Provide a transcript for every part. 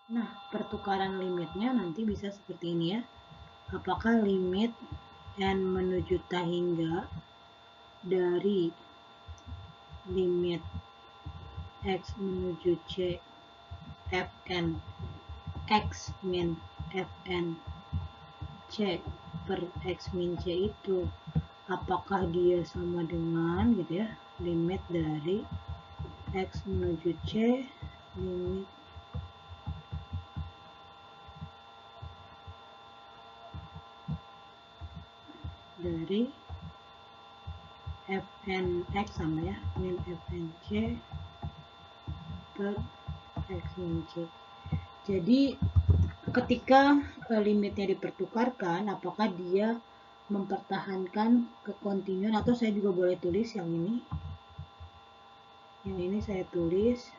Nah, pertukaran limitnya nanti bisa seperti ini ya. Apakah limit n menuju t hingga dari limit x menuju c fn x min fn c per x min c itu, apakah dia sama dengan gitu ya, limit dari x menuju c, limit dari fnx sama ya, min fnc per x min c. Jadi ketika limitnya dipertukarkan, apakah dia mempertahankan kekontinuan, atau saya juga boleh tulis yang ini saya tulis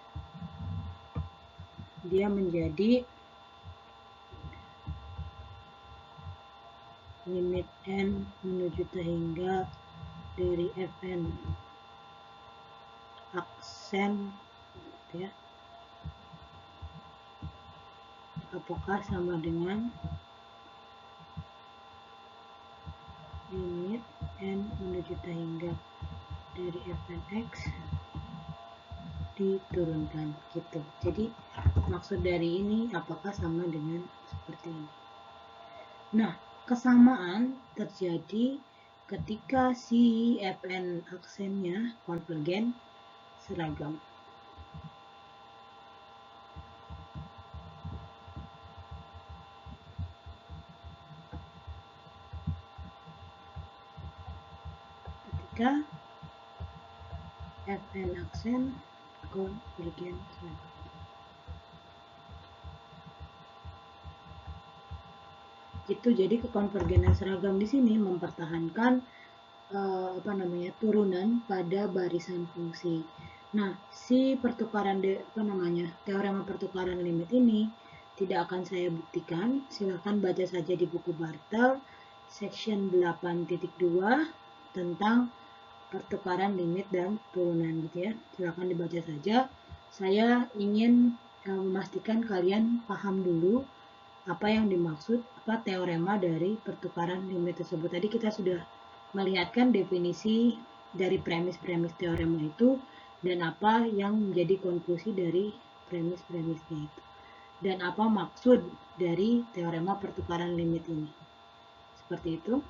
dia menjadi limit n menuju t hingga dari fn aksen ya, apakah sama dengan limit n menuju t hingga dari fnx diturunkan gitu. Jadi maksud dari ini apakah sama dengan seperti ini. Nah, kesamaan terjadi ketika si fn aksennya konvergen seragam. Ketika fn aksen konvergen seragam. Gitu, jadi kekonvergenan seragam di sini mempertahankan turunan pada barisan fungsi. Nah, si pertukaran teorema pertukaran limit ini tidak akan saya buktikan. Silahkan baca saja di buku Bartel section 8.2 tentang pertukaran limit dan turunan gitu ya. Silahkan dibaca saja. Saya ingin memastikan kalian paham dulu apa yang dimaksud teorema dari pertukaran limit tersebut. Tadi kita sudah melihatkan definisi dari premis-premis teorema itu dan apa yang menjadi konklusi dari premis-premisnya itu. Dan apa maksud dari teorema pertukaran limit ini. Seperti itu.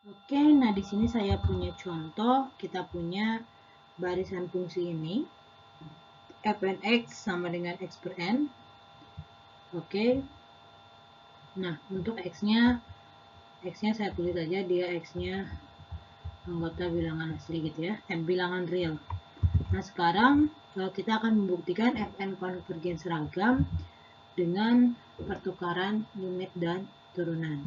Oke, nah di sini saya punya contoh, kita punya barisan fungsi ini. Fnx sama dengan x per n. Oke. Nah, untuk x-nya saya tulis aja dia x-nya anggota bilangan asli gitu ya, bilangan real. Nah, sekarang kita akan membuktikan fn konvergen seragam dengan pertukaran limit dan turunan.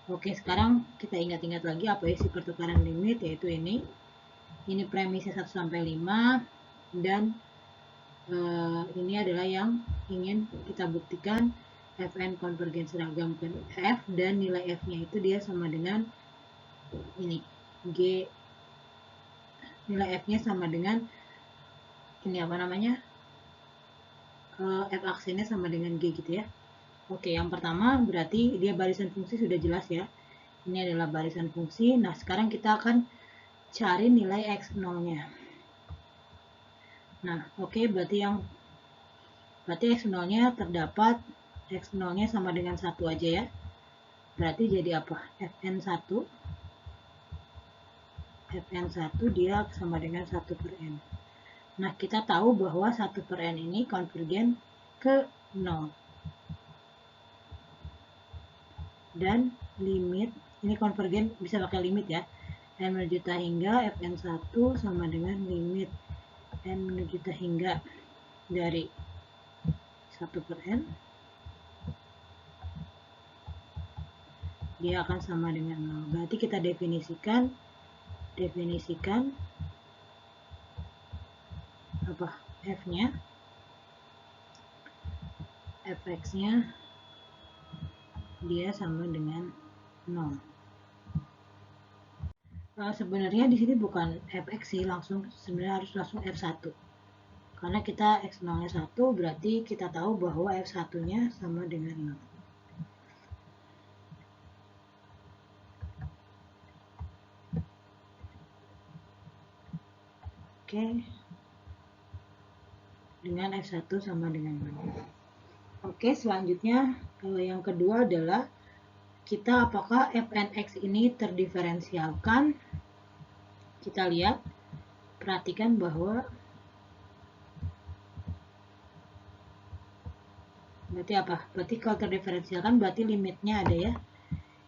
Oke, sekarang kita ingat-ingat lagi apa isi pertukaran limit, yaitu ini premisnya 1 sampai 5 dan ini adalah yang ingin kita buktikan fn konvergen seragam ke f dan nilai f-nya itu dia sama dengan ini g, nilai f-nya sama dengan ini f aksennya sama dengan g gitu ya. Oke, yang pertama berarti dia barisan fungsi sudah jelas ya. Ini adalah barisan fungsi. Nah, sekarang kita akan cari nilai x0-nya. Nah, oke, berarti x0-nya terdapat x0-nya sama dengan 1 aja ya. Berarti jadi apa? fn1 dia sama dengan 1 per n. Nah, kita tahu bahwa 1 per n ini konvergen ke 0. Dan limit, ini konvergen bisa pakai limit ya. N menuju t hingga fn1 sama dengan limit n menuju t hingga dari 1 per n. Dia akan sama dengan 0. Berarti kita definisikan apa f-nya, fx-nya dia sama dengan 0. Sebenarnya di sini bukan fx sih, sebenarnya harus langsung f1. Karena kita X0-nya 1, berarti kita tahu bahwa F1-nya sama dengan 0. Oke. Dengan F1 sama dengan 0. Oke, selanjutnya yang kedua adalah kita apakah fnx ini terdiferensialkan. Kita lihat, perhatikan bahwa berarti apa? Berarti kalau terdiferensialkan berarti limitnya ada ya.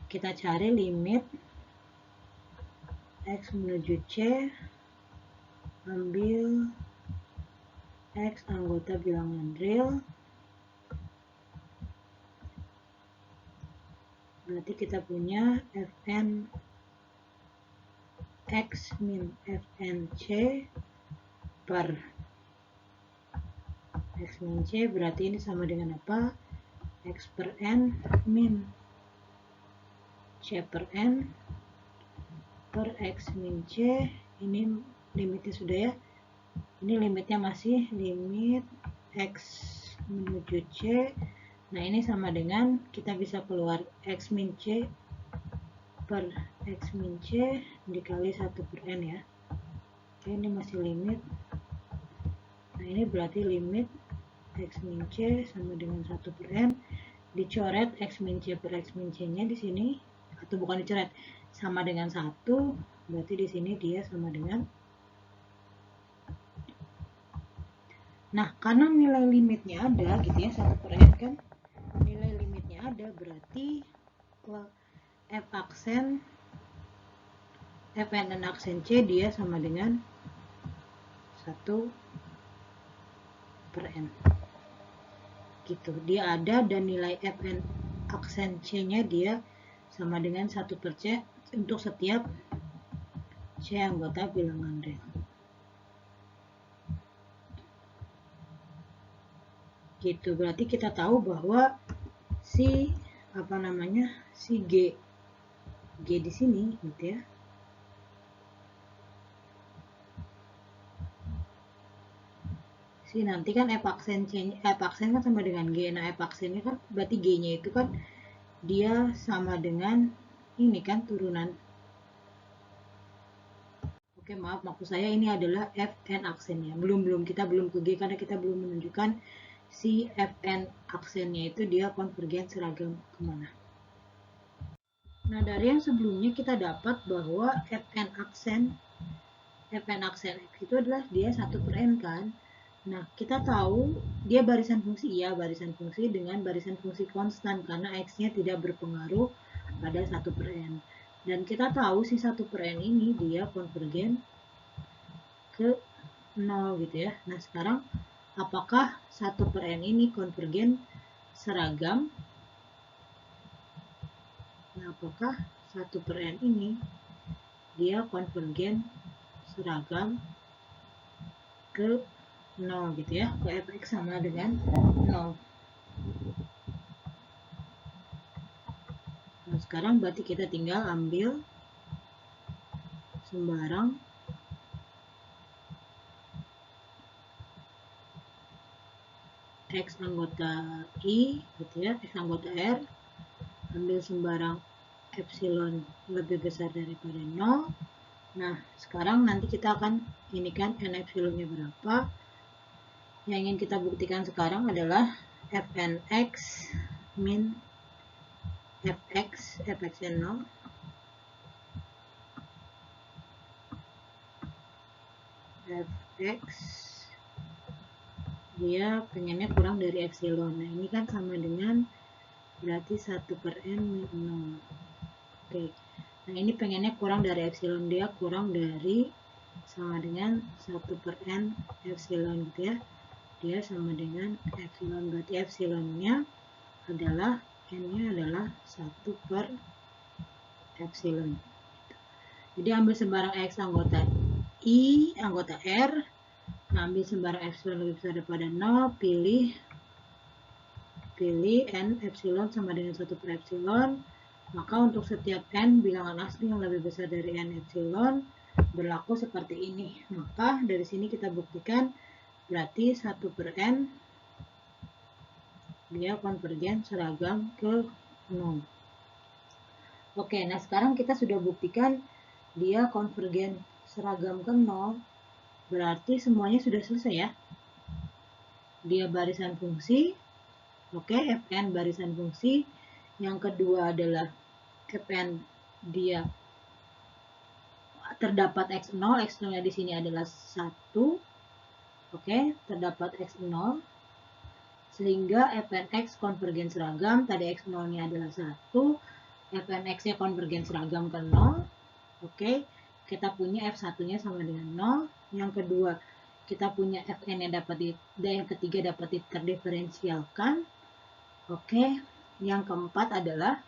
Kita cari limit x menuju c, ambil x anggota bilangan real. Berarti kita punya fn x min fn c per x min c, berarti ini sama dengan apa? X per n min c per n per x min c. Ini limitnya sudah ya. Ini limitnya masih limit x menuju c. Nah, ini sama dengan kita bisa keluar x min c per x min c dikali 1 per n ya. Oke, ini masih limit. Nah, ini berarti limit x min c sama dengan 1 per n. Dicoret x min c per x min c-nya di sini, atau bukan dicoret, sama dengan 1, berarti di sini dia sama dengan. Nah, karena nilai limitnya ada gitu ya, 1 per n kan, nilai limitnya ada, berarti f aksen fn dan aksen c dia sama dengan 1 per n gitu. Dia ada dan nilai fn aksen c nya dia sama dengan 1 per c untuk setiap c anggota bilangan real gitu. Berarti kita tahu bahwa si si g di sini gitu ya, nanti kan f aksen kan sama dengan g. Nah, f aksennya kan berarti g-nya itu kan dia sama dengan ini kan turunan. Oke, maaf, maksud saya ini adalah fn aksennya. Kita belum ke g karena kita belum menunjukkan si fn aksennya itu dia konvergen seragam kemana. Nah, dari yang sebelumnya kita dapat bahwa fn aksen x itu adalah dia 1 per n kan. Nah, kita tahu dia barisan fungsi, ya, barisan fungsi dengan barisan fungsi konstan karena x-nya tidak berpengaruh pada 1 per n. Dan kita tahu si 1 per n ini dia konvergen ke 0 gitu ya. Nah, sekarang apakah 1 per n ini konvergen seragam? Nah, apakah 1 per n ini dia konvergen seragam ke 0 gitu ya, ke fx sama dengan 0. Nah, sekarang berarti kita tinggal ambil sembarang x anggota i gitu ya, x anggota r, ambil sembarang epsilon lebih besar daripada 0. Nah, sekarang nanti kita akan ini kan n epsilonnya berapa. Yang ingin kita buktikan sekarang adalah fnx min fx-nya 0 fx dia pengennya kurang dari epsilon. Nah, ini kan sama dengan berarti 1 per n min 0. Oke. Nah, ini pengennya kurang dari epsilon, dia kurang dari sama dengan 1 per n epsilon gitu ya. Dia sama dengan epsilon, berarti epsilonnya adalah n-nya adalah 1 per epsilon. Jadi ambil sembarang x anggota i anggota r, nah, ambil sembarang epsilon lebih besar daripada 0, pilih n epsilon sama dengan 1 per epsilon. Maka untuk setiap n bilangan asli yang lebih besar dari n epsilon berlaku seperti ini. Maka dari sini kita buktikan berarti 1/n dia konvergen seragam ke 0. Oke, nah sekarang kita sudah buktikan dia konvergen seragam ke 0, berarti semuanya sudah selesai ya. Dia barisan fungsi, oke, Fn barisan fungsi. Yang kedua adalah Fn dia terdapat x0, x0-nya di sini adalah 1. Oke, terdapat x0 sehingga Fnx konvergen seragam. Tadi x0-nya adalah 1, Fnx-nya konvergen seragam ke 0. Oke, kita punya F1-nya sama dengan 0. Yang kedua, kita punya Fn-nya yang ketiga dapat terdiferensialkan. Oke, yang keempat adalah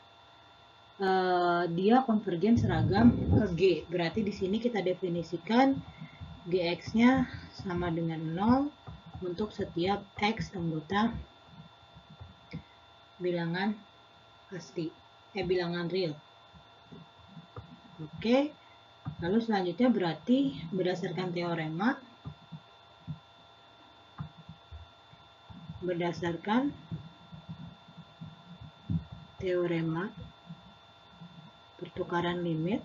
dia konvergen seragam ke G. Berarti di sini kita definisikan Gx-nya sama dengan 0 untuk setiap X anggota bilangan pasti, bilangan real. Oke, lalu selanjutnya berarti berdasarkan teorema pertukaran limit,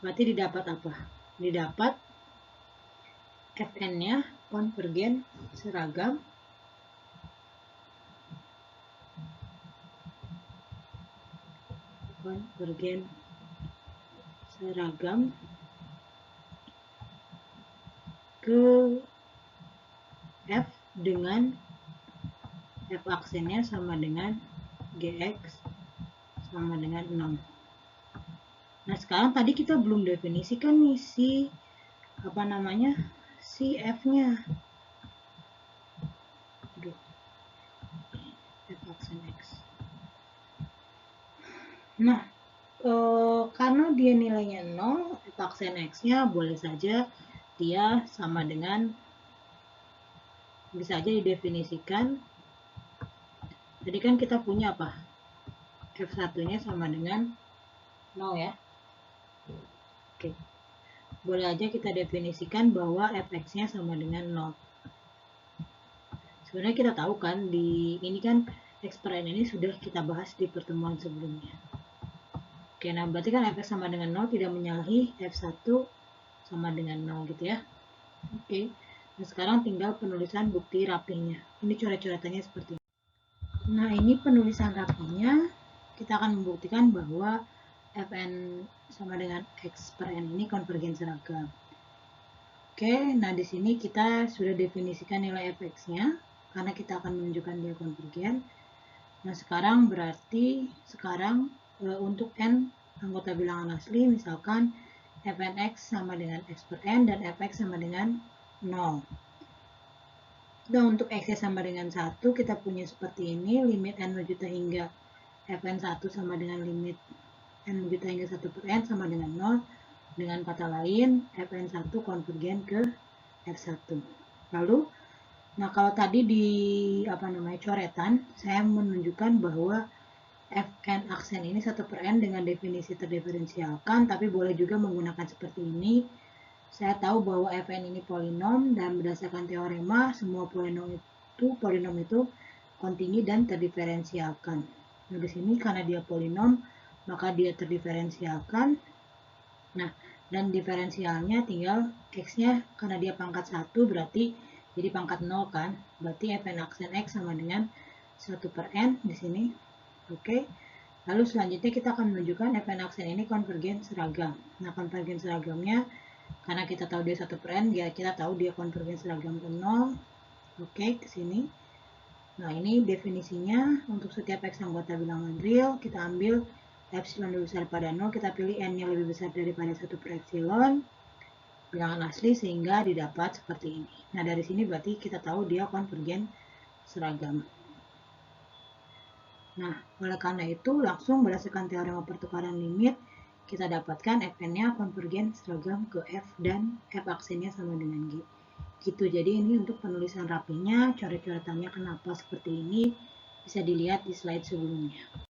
berarti didapat apa? Didapat Fn-nya konvergen seragam ke F dengan F aksennya sama dengan Gx sama dengan 6. Nah, sekarang tadi kita belum definisikan nih si F-nya. F aksen X. Nah, karena dia nilainya 0, F aksen X-nya boleh saja dia sama dengan, bisa aja didefinisikan. Jadi kan kita punya apa? F1-nya sama dengan 0 ya. Oke. Boleh aja kita definisikan bahwa Fx-nya sama dengan 0. Sebenarnya kita tahu kan, ini kan X per N ini sudah kita bahas di pertemuan sebelumnya. Oke, nah berarti kan Fx sama dengan 0 tidak menyalahi F1 sama dengan 0 gitu ya. Oke, nah sekarang tinggal penulisan bukti rapinya. Ini coret-coretannya seperti ini. Nah, ini penulisan rapinya. Kita akan membuktikan bahwa Fn sama dengan X per N ini konvergen seragam. Oke, nah di sini kita sudah definisikan nilai Fx-nya karena kita akan menunjukkan dia konvergen. Nah, sekarang berarti untuk N anggota bilangan asli, misalkan Fnx sama dengan X per N dan Fx sama dengan 0. Nah, untuk X sama dengan 1, kita punya seperti ini, limit N berjuta hingga Fn1 sama dengan limit N berjuta hingga 1 per N sama dengan 0. Dengan kata lain, Fn1 konvergen ke F1. Lalu, nah kalau tadi di coretan, saya menunjukkan bahwa Fn aksen ini 1 per N dengan definisi terdiferensialkan, tapi boleh juga menggunakan seperti ini. Saya tahu bahwa Fn ini polinom, dan berdasarkan teorema, semua polinom itu kontinu dan terdiferensialkan. Nah, di sini karena dia polinom, maka dia terdiferensialkan. Nah, dan diferensialnya tinggal X-nya, karena dia pangkat 1, berarti jadi pangkat 0 kan. Berarti Fn aksen X sama dengan 1 per N di sini. Oke. Lalu selanjutnya kita akan menunjukkan Fn aksen ini konvergen seragam. Nah, konvergen seragamnya, karena kita tahu dia 1 per N, ya kita tahu dia konvergen seragam ke 0. Oke, ke sini. Nah, ini definisinya untuk setiap X anggota bilangan real, kita ambil epsilon lebih besar pada 0, kita pilih N-nya lebih besar daripada 1 per epsilon, bilangan asli, sehingga didapat seperti ini. Nah, dari sini berarti kita tahu dia konvergen seragam. Nah, oleh karena itu, langsung berdasarkan teorema pertukaran limit, kita dapatkan Fn-nya konvergen seragam ke F dan F aksennya sama dengan G. Gitu, jadi ini untuk penulisan rapinya, coret-coretannya kenapa seperti ini, bisa dilihat di slide sebelumnya.